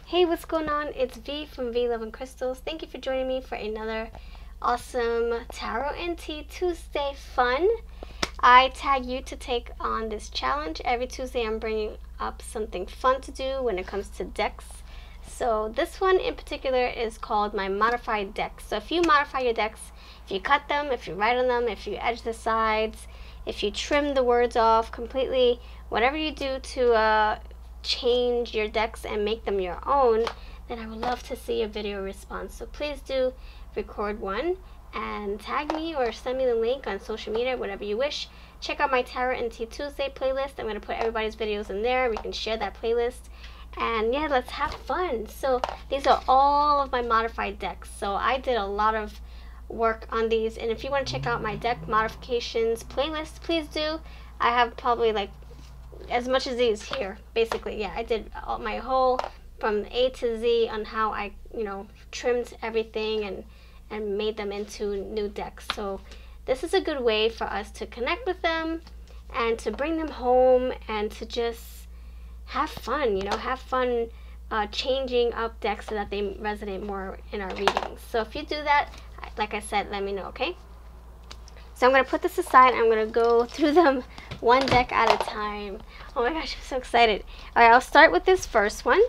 Hey, what's going on? It's V from vlove&crystals. Thank you for joining me for another awesome Tarot and Tea Tuesday fun. I tag you to take on this challenge. Every Tuesday I'm bringing up something fun to do when it comes to decks. So this one in particular is called my modified deck. So if you modify your decks, if you cut them, if you write on them, if you edge the sides, if you trim the words off completely, whatever you do to change your decks and make them your own, then I would love to see a video response. So please do record one and tag me or send me the link on social media, whatever you wish. Check out my Tarot and Tea Tuesday playlist. I'm going to put everybody's videos in there. We can share that playlist. And yeah, let's have fun. So these are all of my modified decks. So I did a lot of work on these. And if you want to check out my deck modifications playlist, please do. I have probably like as much as these here, basically. Yeah, I did my whole from A to Z on how I, trimmed everything and made them into new decks. So this is a good way for us to connect with them and to bring them home and to just have fun, have fun changing up decks so that they resonate more in our readings. So if you do that, like I said, let me know, okay? So I'm going to put this aside. I'm going to go through them one deck at a time. Oh my gosh, I'm so excited. All right, I'll start with this first one.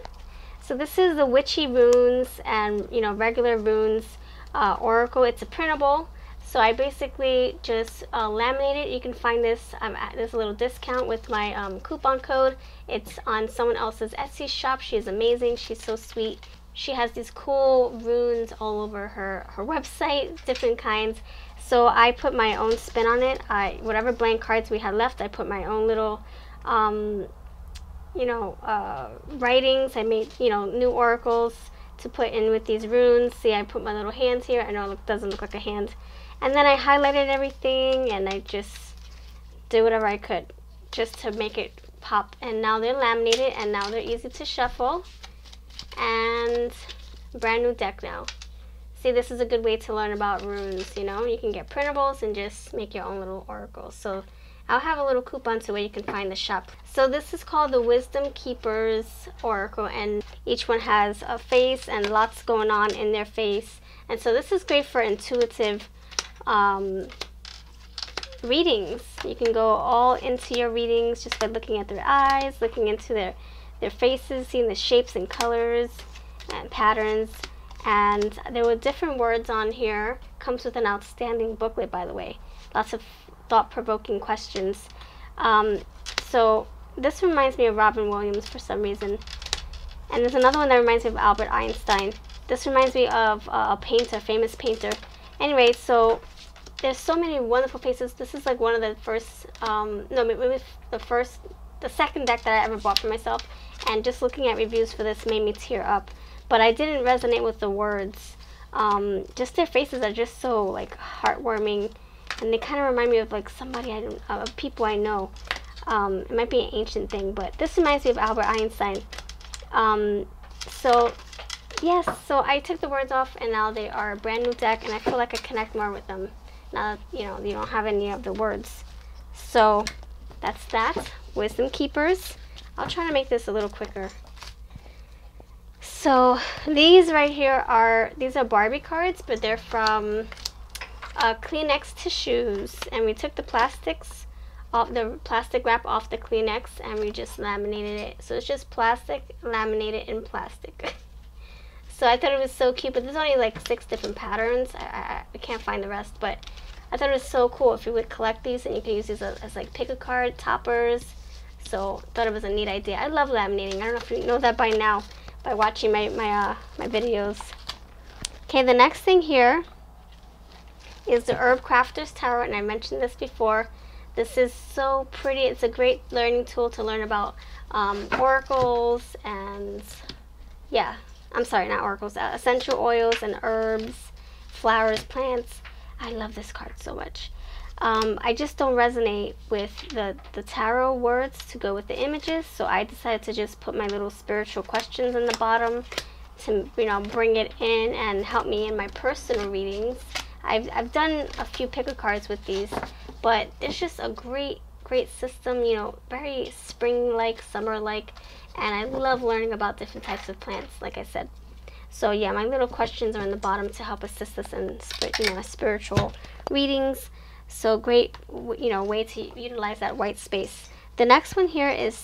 So this is the Witchy Runes and, regular runes Oracle. It's a printable. So I basically just laminate it. You can find this, there's a little discount with my coupon code. It's on someone else's Etsy shop. She is amazing. She's so sweet. She has these cool runes all over her website, different kinds. So I put my own spin on it. Whatever blank cards we had left, I put my own little, writings. I made, new oracles to put in with these runes. See, I put my little hands here. I know it doesn't look like a hand. And then I highlighted everything, and I just did whatever I could just to make it pop. And now they're laminated, and now they're easy to shuffle. And brand new deck now. See, this is a good way to learn about runes, You can get printables and just make your own little oracles. So I'll have a little coupon to where you can find the shop. So this is called the Wisdom Keepers Oracle, and each one has a face and lots going on in their face. And so this is great for intuitive readings. You can go all into your readings just by looking at their eyes, looking into their faces, seeing the shapes and colors and patterns. And there were different words on here. Comes with an outstanding booklet, by the way. Lots of thought-provoking questions. So this reminds me of Robin Williams for some reason. And there's another one that reminds me of Albert Einstein. This reminds me of a painter, famous painter. Anyway, so there's so many wonderful faces. This is like one of the first, maybe the second deck that I ever bought for myself. And just looking at reviews for this made me tear up. But I didn't resonate with the words. Just their faces are just so like heartwarming, and they kind of remind me of like somebody of people I know. It might be an ancient thing, but this reminds me of Albert Einstein. So yes, so I took the words off, and now they are a brand new deck, and I feel like I connect more with them now that you don't have any of the words. So that's that. Wisdom Keepers. I'll try to make this a little quicker. So these right here are Barbie cards, but they're from Kleenex tissues, and we took the plastic wrap off the Kleenex, and we just laminated it. So it's just plastic laminated in plastic. So I thought it was so cute, but there's only like 6 different patterns. I can't find the rest, but I thought it was so cool if you would collect these, and you could use these as like pick-a-card toppers. So I thought it was a neat idea. I love laminating. I don't know if you know that by now, by watching my videos. Okay, the next thing here is the Herb Crafter's Tarot, and I mentioned this before. This is so pretty. It's a great learning tool to learn about oracles and, I'm sorry, not oracles, essential oils and herbs, flowers, plants. I love this card so much. I just don't resonate with the tarot words to go with the images, so I decided to just put my little spiritual questions in the bottom to bring it in and help me in my personal readings. I've done a few pick-a-cards with these, but it's just a great system, very spring-like, summer-like, and I love learning about different types of plants, like I said. So yeah, my little questions are in the bottom to help assist us in spiritual readings. So great, way to utilize that white space. The next one here is,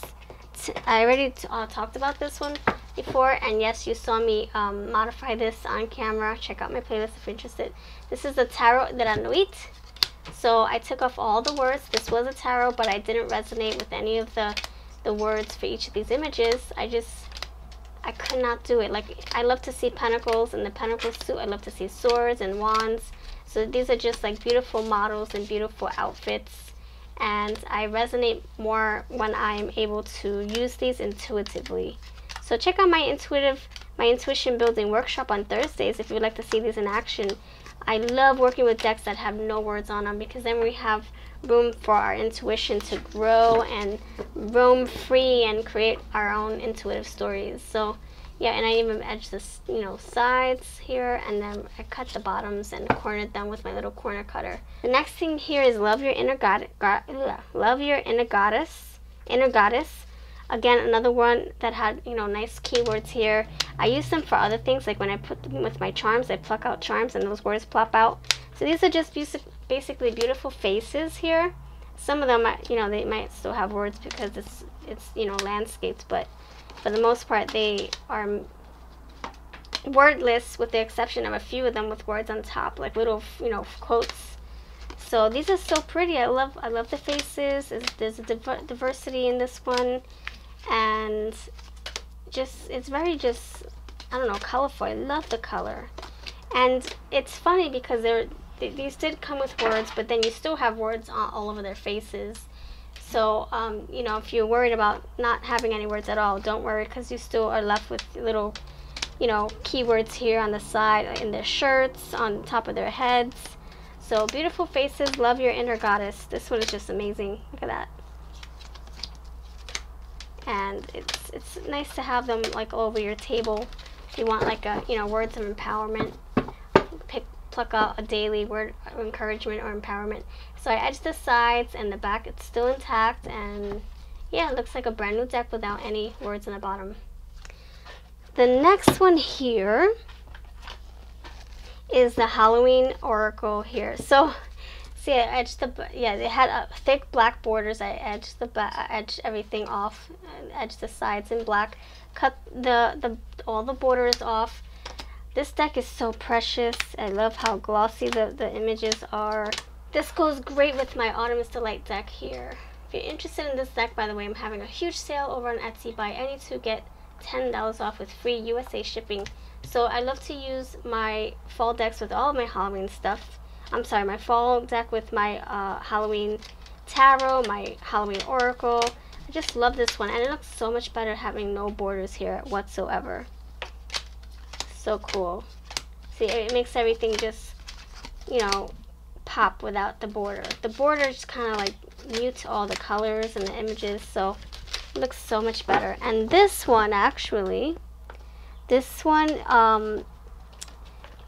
I already talked about this one before, and yes, you saw me modify this on camera. Check out my playlist if you're interested. This is the Tarot de la Nuit. So I took off all the words. This was a tarot, but I didn't resonate with any of the words for each of these images. I could not do it. Like, I love to see pentacles in the pentacle suit. I love to see swords and wands. So these are just like beautiful models and beautiful outfits. And I resonate more when I'm able to use these intuitively. So check out my intuition building workshop on Thursdays if you'd like to see these in action. I love working with decks that have no words on them, because then we have room for our intuition to grow and roam free and create our own intuitive stories. So yeah, and I even edged this, sides here, and then I cut the bottoms and cornered them with my little corner cutter. The next thing here is Love Your Inner Goddess. Again, another one that had, nice keywords here. I use them for other things, like when I put them with my charms, I pluck out charms and those words plop out. So these are just basically beautiful faces here. Some of them, they might still have words because it's landscapes, but for the most part, they are wordless, with the exception of a few of them with words on top, like little, quotes. So these are so pretty. I love the faces. There's a diversity in this one, and it's very I don't know, colorful. I love the color, and it's funny because these did come with words, but then you still have words all over their faces. So, if you're worried about not having any words at all, don't worry, because you still are left with little, keywords here on the side, in their shirts, on top of their heads. So, beautiful faces. Love Your Inner Goddess. This one is just amazing. Look at that. And it's nice to have them, like, all over your table. If you want, like, words of empowerment, pluck out a daily word of encouragement or empowerment. So I edged the sides, and the back, it's still intact, and yeah, it looks like a brand new deck without any words on the bottom. The next one here is the Halloween Oracle here. So see, I edged they had thick black borders. I edged everything off, edged the sides in black, cut all the borders off. This deck is so precious. I love how glossy the images are. This goes great with my Autumn is Delight deck here. If you're interested in this deck, by the way, I'm having a huge sale over on Etsy. Buy any two, get $10 off with free USA shipping. So I love to use my fall decks with all of my Halloween stuff. I'm sorry, my fall deck with my Halloween Tarot, my Halloween Oracle. I just love this one, and it looks so much better having no borders here whatsoever. So cool. See, it makes everything just, pop without the border. The border just kind of like mutes all the colors and the images, so it looks so much better. And this one, actually,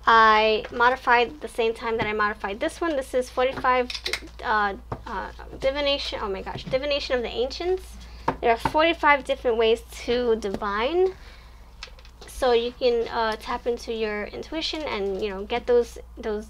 I modified the same time that I modified this one. This is 45 divination. Oh my gosh, divination of the ancients. There are 45 different ways to divine. So you can tap into your intuition and get those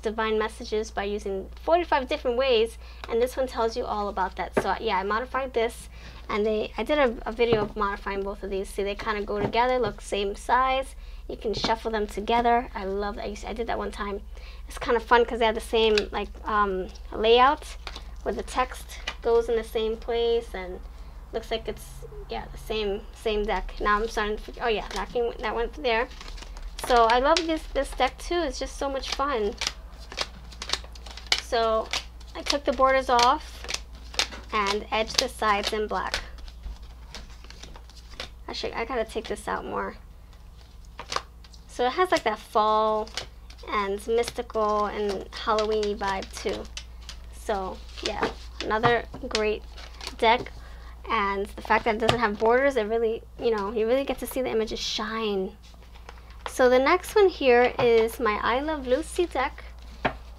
divine messages by using 45 different ways, and this one tells you all about that. So yeah, I modified this, and I did a video of modifying both of these. See, they kind of go together, look same size. You can shuffle them together. I love that. I did that one time. It's kind of fun because they have the same layout, where the text goes in the same place, and looks like it's the same deck. Now I'm starting to, oh yeah, that went there. So I love this deck too. It's just so much fun. So I took the borders off and edged the sides in black. I gotta take this out more. So it has like that fall and mystical and Halloween vibe too. So yeah, another great deck. And the fact that it doesn't have borders, it really, you really get to see the images shine. So the next one here is my I Love Lucy deck.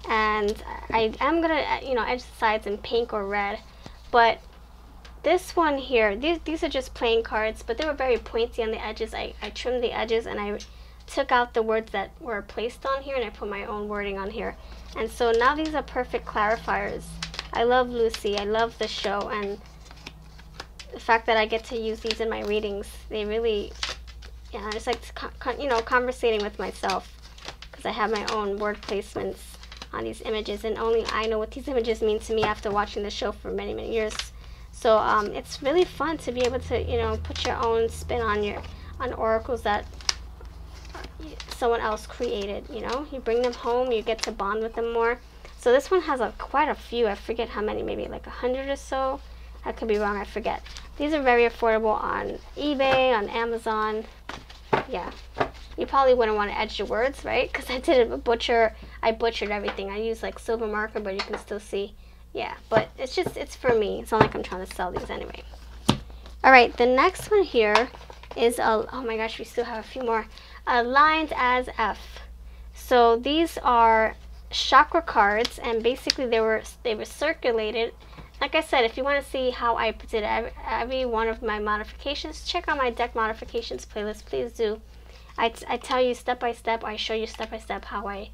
And I am going to, edge the sides in pink or red. But This one here, these are just plain cards, but they were very pointy on the edges. I trimmed the edges and I took out the words that were placed on here and I put my own wording on here. And so now these are perfect clarifiers. I love Lucy, I love the show, and the fact that I get to use these in my readings, they really, yeah, I just like, you know, conversating with myself because I have my own word placements on these images, and only I know what these images mean to me after watching the show for many, many years. So it's really fun to be able to, you know, put your own spin on oracles that someone else created. You know, you bring them home, you get to bond with them more. So this one has quite a few. I forget how many, maybe like 100 or so. I could be wrong, I forget. These are very affordable on eBay, on Amazon. Yeah, you probably wouldn't want to edge your words, right? Because I butchered everything. I used like silver marker, but you can still see. Yeah, but it's for me. It's not like I'm trying to sell these anyway. All right, the next one here is, oh my gosh, we still have a few more. Lined as F. So these are chakra cards, and basically they were circulated. Like I said, if you want to see how I did every one of my modifications, check out my deck modifications playlist. Please do. I tell you step by step. I show you step by step how I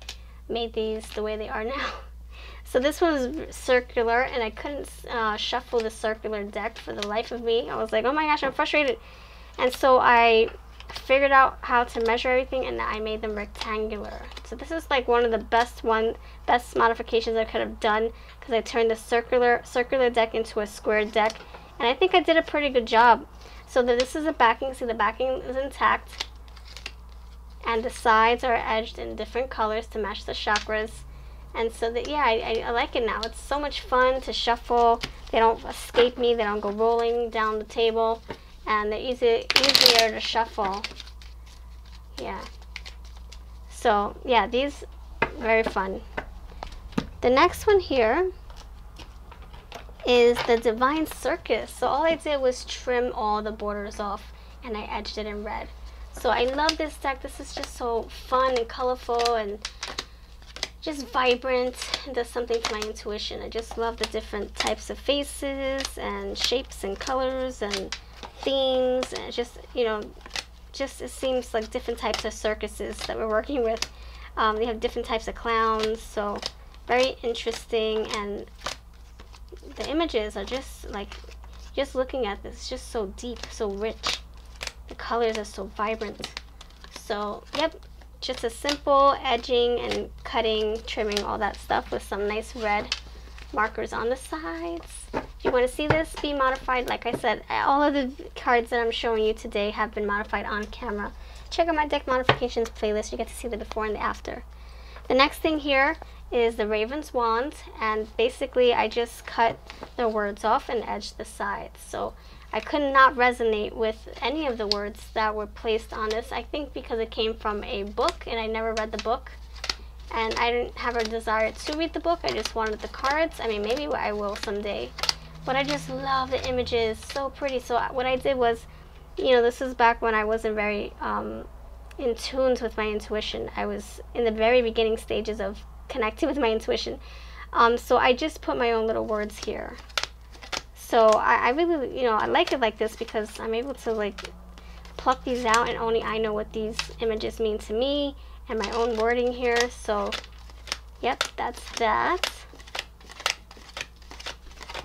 made these the way they are now. So this was circular, and I couldn't shuffle the circular deck for the life of me. I was like, oh my gosh, I'm frustrated. And so I figured out how to measure everything, and I made them rectangular. So this is like one of the best modifications I could have done, because I turned the circular deck into a square deck, and I think I did a pretty good job. So this is the backing. See, the backing is intact, and the sides are edged in different colors to match the chakras. And so yeah, I like it now. It's so much fun to shuffle. They don't escape me. They don't go rolling down the table, and they're easier to shuffle. Yeah. So yeah, these very fun. The next one here is the Divine Circus. So all I did was trim all the borders off, and I edged it in red. So I love this deck. This is just so fun and colorful and just vibrant. It does something to my intuition. I just love the different types of faces and shapes and colors and themes, and just, you know, just it seems like different types of circuses that we're working with. They have different types of clowns, so very interesting, and the images are just like, just looking at this, just so deep, so rich. The colors are so vibrant. So yep, just a simple edging and cutting, trimming, all that stuff with some nice red markers on the sides. If you want to see this be modified, like I said, all of the cards that I'm showing you today have been modified on camera. Check out my deck modifications playlist. You get to see the before and the after. The next thing here is the Raven's Wand, and basically I just cut the words off and edged the sides. So I could not resonate with any of the words that were placed on this. I think because it came from a book and I never read the book, and I didn't have a desire to read the book. I just wanted the cards. I mean, maybe I will someday, but I just love the images, so pretty. So what I did was, you know, this is back when I wasn't very in tune with my intuition. I was in the very beginning stages of connecting with my intuition. So I just put my own little words here. So I really, you know, I like it like this because I'm able to like pluck these out, and only I know what these images mean to me, and my own wording here. So yep, that's that.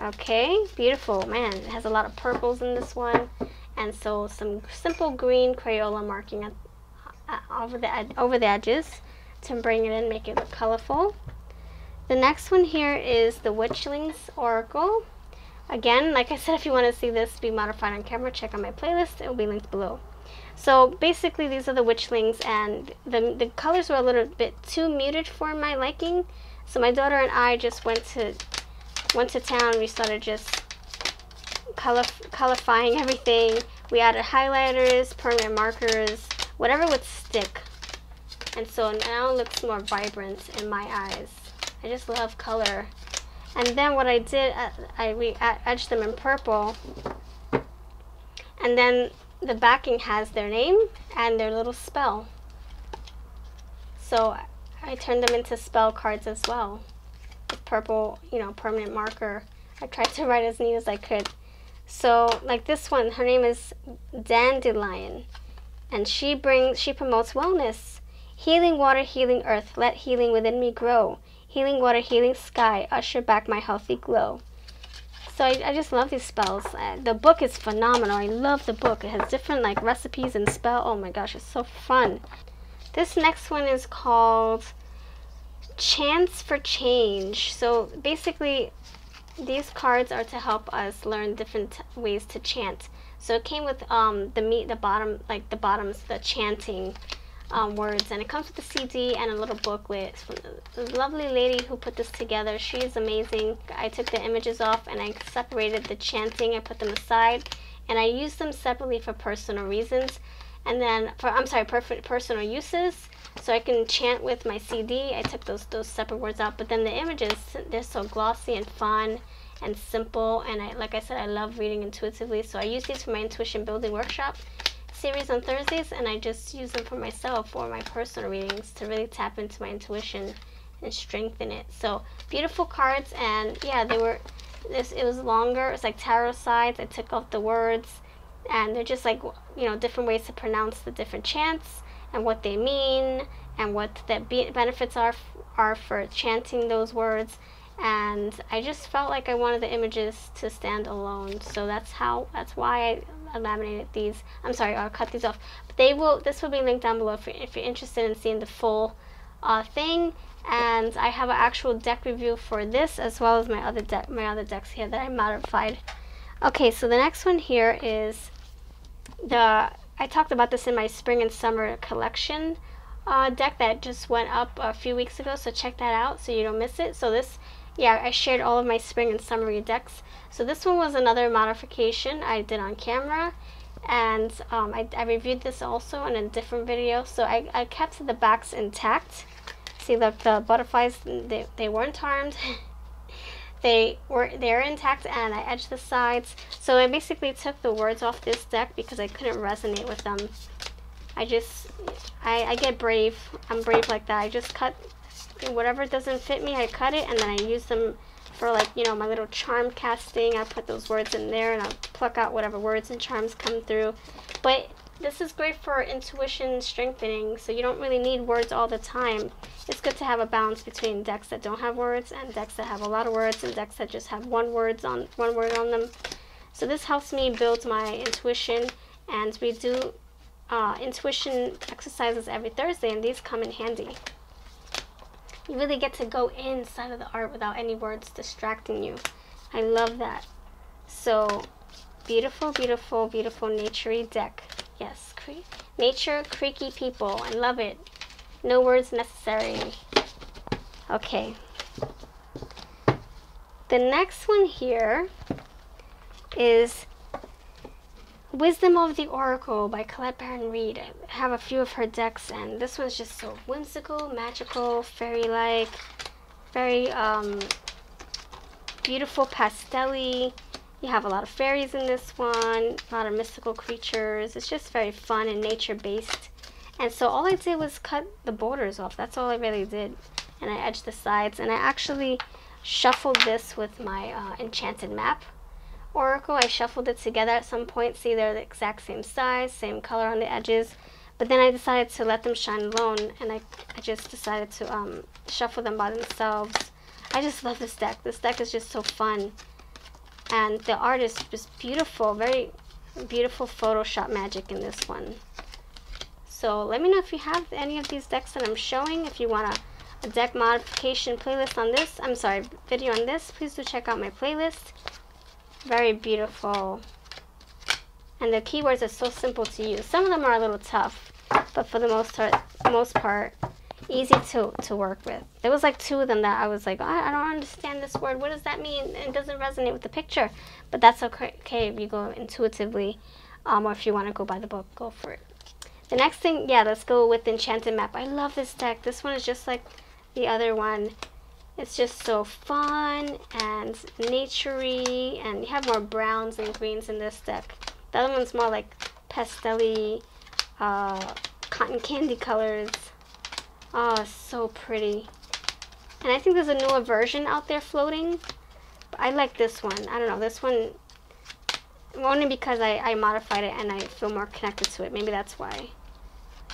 Okay, beautiful. Man, it has a lot of purples in this one, and so some simple green Crayola marking over the edges to bring it in, make it look colorful. The next one here is the Witchlings Oracle. Again, like I said, if you want to see this be modified on camera, check out my playlist. It will be linked below. So basically, these are the witchlings, and the colors were a little bit too muted for my liking. So my daughter and I just went to town. We started just colorifying everything. We added highlighters, permanent markers, whatever would stick. And so now it looks more vibrant in my eyes. I just love color. And then what I did, we edged them in purple, and then the backing has their name and their little spell. So I turned them into spell cards as well, with purple, you know, permanent marker. I tried to write as neat as I could. So like this one, her name is Dandelion, and she promotes wellness. Healing water, healing earth, let healing within me grow. Healing water, healing sky, usher back my healthy glow. So I just love these spells. The book is phenomenal. I love the book. It has different like recipes and spell. Oh my gosh, it's so fun. This next one is called Chants for Change. So basically, these cards are to help us learn different ways to chant. So it came with the bottoms, the chanting words, and it comes with a CD and a little booklet from the lovely lady who put this together. She is amazing. I took the images off and I separated the chanting. I put them aside, and I used them separately for personal reasons, and then for personal uses, so I can chant with my CD. I took those separate words out, but then the images, they're so glossy and fun and simple, and like I said, I love reading intuitively, so I use these for my intuition building workshop series on Thursdays, and I just use them for myself or my personal readings to really tap into my intuition and strengthen it. So beautiful cards, and yeah, it was longer. It's like tarot sides. I took off the words, and they're just like, you know, different ways to pronounce the different chants and what they mean and what the benefits are for chanting those words. And I just felt like I wanted the images to stand alone, so that's why I laminated these. I'll cut these off. But this will be linked down below if you're interested in seeing the full thing. And I have an actual deck review for this, as well as my other decks here that I modified. Okay, so the next one here is I talked about this in my spring and summer collection deck that just went up a few weeks ago, so check that out so you don't miss it. So this, yeah, I shared all of my spring and summer decks. So this one was another modification I did on camera, and I reviewed this also in a different video. So I kept the backs intact. See, look, the butterflies, they weren't harmed. They're intact, and I edged the sides. So I basically took the words off this deck because I couldn't resonate with them. I get brave. I'm brave like that. I just cut whatever doesn't fit me. I cut it, and then I use them for, like, you know, my little charm casting. I put those words in there, and I'll pluck out whatever words and charms come through. But this is great for intuition strengthening, so you don't really need words all the time. It's good to have a balance between decks that don't have words and decks that have a lot of words and decks that just have one word on them. So this helps me build my intuition, and we do intuition exercises every Thursday, and these come in handy. You really get to go inside of the art without any words distracting you. I love that. So beautiful, beautiful, beautiful naturey deck. Yes, nature, creaky people. I love it. No words necessary. Okay. The next one here is Wisdom of the Oracle by Colette Baron Reid. I have a few of her decks, and this one's just so whimsical, magical, fairy-like, very beautiful, pastel-y. You have a lot of fairies in this one, a lot of mystical creatures. It's just very fun and nature-based. And so all I did was cut the borders off. That's all I really did. And I edged the sides, and I actually shuffled this with my Enchanted Map Oracle. I shuffled it together at some point. See, they're the exact same size, same color on the edges. But then I decided to let them shine alone, and I just decided to shuffle them by themselves. I just love this deck. This deck is just so fun. And the art is just beautiful. Very beautiful Photoshop magic in this one. So let me know if you have any of these decks that I'm showing. If you want a deck modification playlist on this, video on this, please do check out my playlist. Very beautiful. And the keywords are so simple to use. Some of them are a little tough, but for the most part, easy to work with. There was like 2 of them that I was like, I don't understand this word. What does that mean? It doesn't resonate with the picture. But that's okay if you go intuitively, or if you want to go by the book, go for it. The next thing, yeah, let's go with Enchanted Map. I love this deck. This one is just like the other one. It's just so fun and naturey, and you have more browns and greens in this deck. The other one's more like pastel-y, cotton candy colors. Oh, so pretty. And I think there's a newer version out there floating. But I like this one. I don't know, this one, Only because I modified it and I feel more connected to it. Maybe that's why.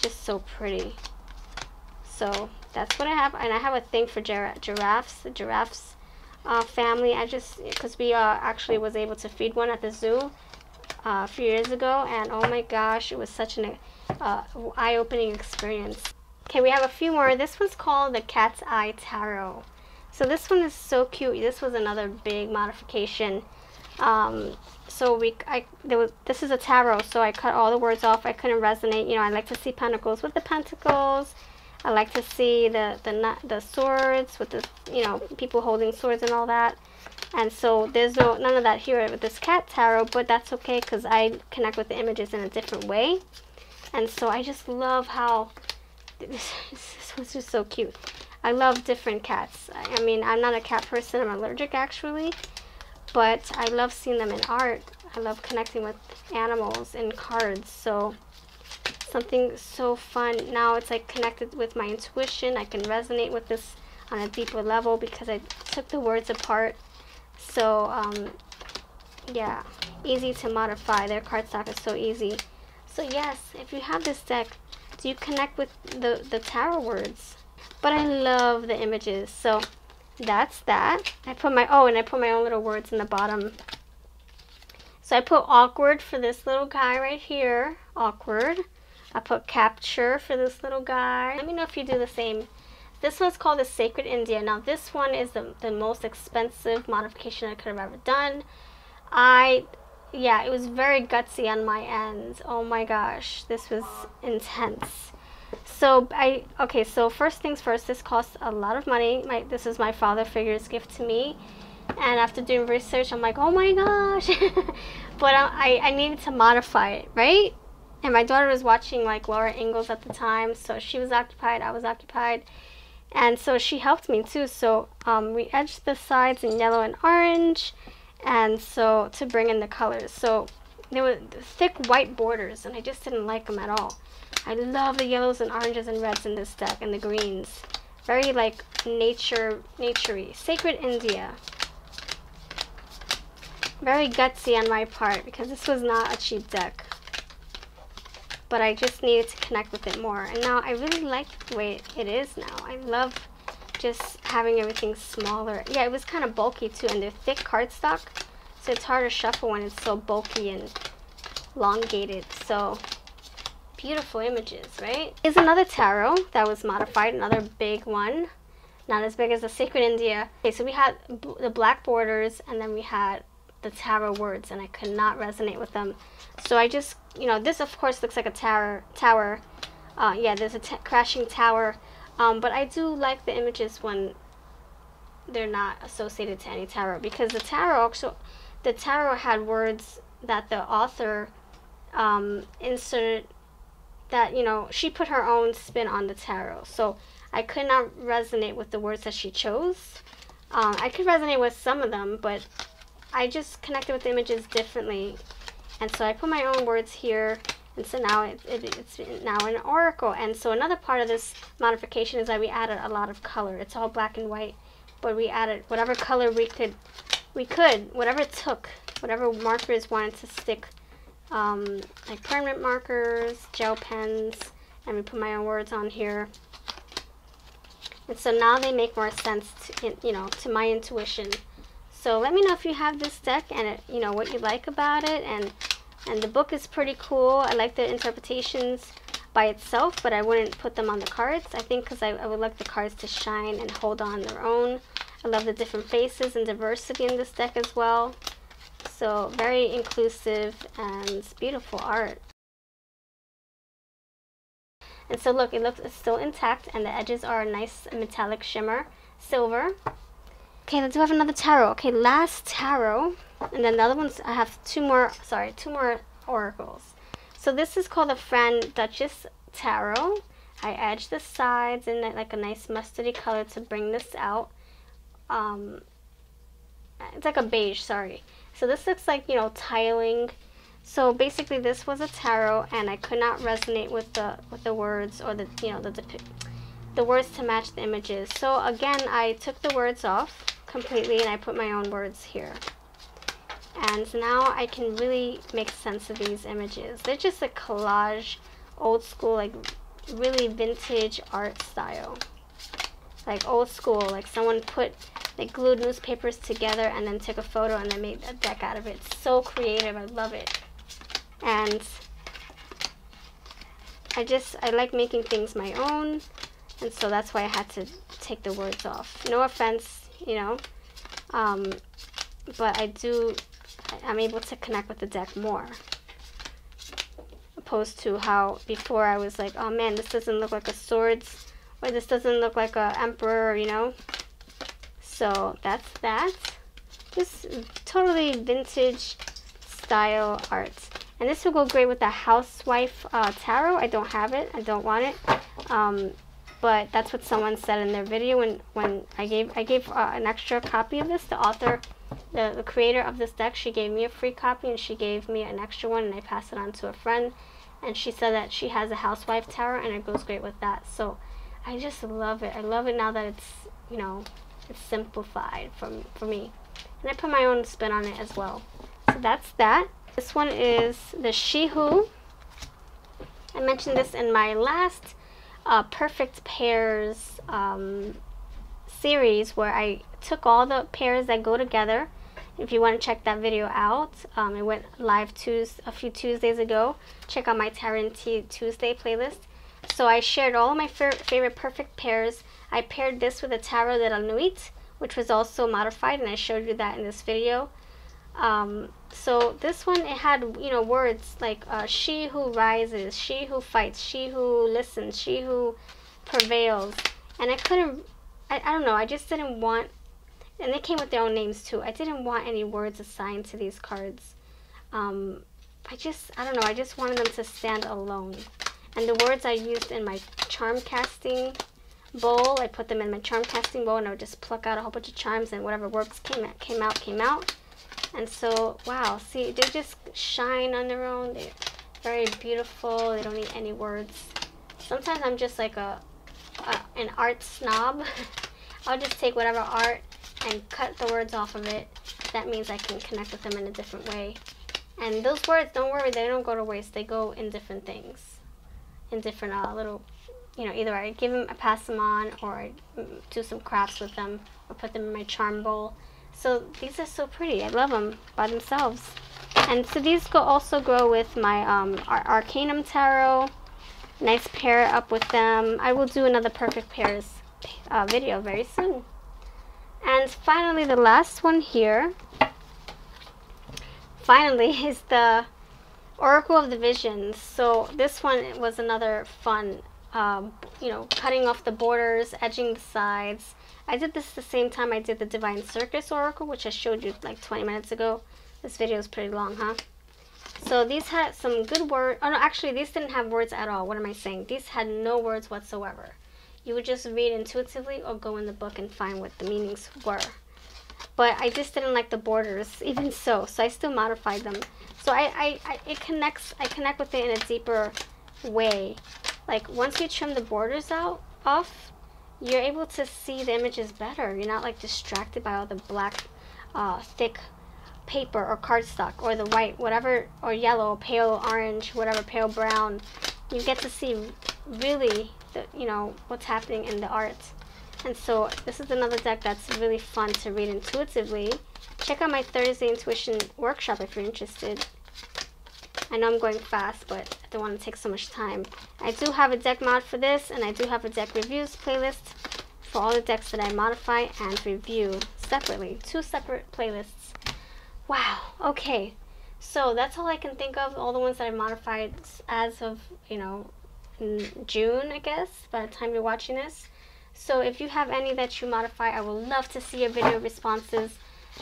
Just so pretty. So that's what I have. And I have a thing for giraffes. The giraffes family. I just, because we actually was able to feed one at the zoo a few years ago. And oh my gosh, it was such an eye-opening experience. Okay, we have a few more. This one's called the Cat's Eye Tarot. So this one is so cute. This was another big modification. So this is a tarot, so I cut all the words off. I couldn't resonate. You know, I like to see pentacles with the pentacles. I like to see the swords with the, you know, people holding swords and all that. And so there's none of that here with this cat tarot, but that's okay because I connect with the images in a different way. And so I just love how this one's just so cute. I love different cats. I mean, I'm not a cat person. I'm allergic actually. But I love seeing them in art. I love connecting with animals in cards. So something so fun. Now it's like connected with my intuition. I can resonate with this on a deeper level because I took the words apart. So yeah, easy to modify. Their cardstock is so easy. So yes, if you have this deck, do you connect with the tarot words? But I love the images. So that's that. I put my own little words in the bottom. So I put awkward for this little guy right here. Awkward. I put capture for this little guy. Let me know if you do the same. This one's called the Sacred India. Now this one is the most expensive modification I could have ever done. Yeah, it was very gutsy on my end. Oh my gosh, this was intense. So so first things first, this costs a lot of money. This is my FatherFigure's gift to me, and after doing research, I'm like, oh my gosh. But I needed to modify it, right? And my daughter was watching like Laura Ingalls at the time, so she was occupied, I was occupied, and so she helped me too. So we edged the sides in yellow and orange, and so to bring in the colors. So there were thick white borders, and I just didn't like them at all. I love the yellows and oranges and reds in this deck, and the greens. Very like nature-y. Sacred India. Very gutsy on my part because this was not a cheap deck. But I just needed to connect with it more. And now I really like the way it is now. I love just having everything smaller. Yeah, it was kind of bulky too, and they're thick cardstock. So it's hard to shuffle when it's so bulky and elongated. So beautiful images, right? Here's another tarot that was modified, another big one. Not as big as the Sacred India. Okay, so we had the black borders, and then we had the tarot words, and I could not resonate with them. So I just, you know, this of course looks like a tower. Yeah, there's a crashing tower. But I do like the images when they're not associated to any tarot, because the tarot had words that the author inserted, that, you know, she put her own spin on the tarot. So I could not resonate with the words that she chose. I could resonate with some of them, but I just connected with the images differently. And so I put my own words here, and so now it's now an oracle. And so another part of this modification is that we added a lot of color. It's all black and white, but we added whatever color we could, whatever it took, whatever markers wanted to stick, like permanent markers, gel pens, and we put my own words on here. And so now they make more sense to, you know, to my intuition. So let me know if you have this deck and you know what you like about it, and the book is pretty cool. I like the interpretations by itself, but I wouldn't put them on the cards. I think because I would like the cards to shine and hold on their own. I love the different faces and diversity in this deck as well. So very inclusive and beautiful art. And so look, it's still intact, and the edges are a nice metallic shimmer, silver. Okay, let's have another tarot. Okay, last tarot, and then the other ones, I have two more oracles. So this is called the Friend Duchess Tarot. I edged the sides in like a nice mustardy color to bring this out. It's like a beige, sorry. So this looks like, you know, tiling. So basically this was a tarot, and I could not resonate with the words, or the, you know, the words to match the images. So again, I took the words off completely, and I put my own words here. And now I can really make sense of these images. They're just a collage, old school, like really vintage art style. Like old school, like someone they glued newspapers together and then took a photo and then made a deck out of it. It's so creative, I love it. And I like making things my own, and so that's why I had to take the words off. No offense, you know, but I'm able to connect with the deck more, opposed to how before I was like, oh man, this doesn't look like a swords, or this doesn't look like a emperor, you know. So that's that. Just totally vintage style art. And this will go great with the housewife tarot. I don't have it. I don't want it. But that's what someone said in their video when I gave an extra copy of this. The author, the creator of this deck, she gave me a free copy and she gave me an extra one, and I passed it on to a friend. And she said that she has a housewife tarot and it goes great with that. So I just love it. I love it now that it's, you know, it's simplified for me. And I put my own spin on it as well. So that's that. This one is the She Who. I mentioned this in my last Perfect Pairs series, where I took all the pairs that go together. If you want to check that video out, it went live a few Tuesdays ago. Check out my Tarot and Tea Tuesday playlist. So I shared all of my favorite perfect pairs. I paired this with a Tarot de la Nuit, which was also modified, and I showed you that in this video. So this one, it had, you know, words like she who rises, she who fights, she who listens, she who prevails. And I don't know, I just didn't want, and they came with their own names too. I didn't want any words assigned to these cards. I don't know, I just wanted them to stand alone. And the words I used in my charm casting bowl, I put them in my charm casting bowl, and I would just pluck out a whole bunch of charms, and whatever words came out. And so, wow, see, they just shine on their own. They're very beautiful. They don't need any words. Sometimes I'm just like an art snob. I'll just take whatever art and cut the words off of it. That means I can connect with them in a different way. And those words, don't worry, they don't go to waste. They go in different things, in different little, you know, either I pass them on, or I do some crafts with them, or put them in my charm bowl. So these are so pretty. I love them by themselves. And so these also go with my Arcanum Tarot. Nice pair up with them. I will do another Perfect Pairs video very soon. And finally, the last one here, is the Oracle of the Visions. So this one was another fun, you know, cutting off the borders, edging the sides. I did this the same time I did the Divine Circus Oracle, which I showed you like 20 minutes ago. This video is pretty long, huh? So these had some good words. Oh no, actually these didn't have words at all. What am I saying? These had no words whatsoever. You would just read intuitively or go in the book and find what the meanings were. But I just didn't like the borders, even so I still modified them. So I connect with it in a deeper way. Like once you trim the borders off, you're able to see the images better. You're not like distracted by all the black, thick paper or cardstock, or the white, whatever, or yellow, pale orange, whatever, pale brown. You get to see really, you know, what's happening in the art. And so this is another deck that's really fun to read intuitively. Check out my Thursday Intuition workshop if you're interested. I know I'm going fast, but I don't want to take so much time. I do have a deck mod for this, and I do have a deck reviews playlist for all the decks that I modify and review separately. 2 separate playlists. Wow, okay. So that's all I can think of, all the ones that I modified as of, you know, in June, I guess, by the time you're watching this. So if you have any that you modify, I would love to see your video responses.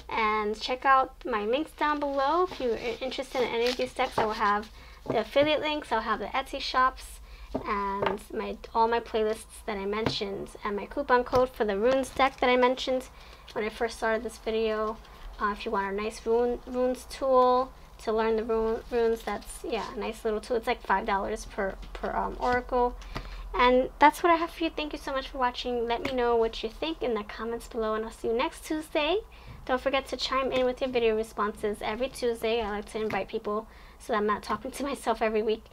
And check out my links down below if you're interested in any of these decks. I will have the affiliate links, I'll have the Etsy shops, and all my playlists that I mentioned, and my coupon code for the runes deck that I mentioned when I first started this video. If you want a nice runes tool to learn the runes, that's, yeah, a nice little tool. It's like $5 per oracle. And that's what I have for you. Thank you so much for watching. Let me know what you think in the comments below, and I'll see you next Tuesday. Don't forget to chime in with your video responses every Tuesday. I like to invite people so that I'm not talking to myself every week.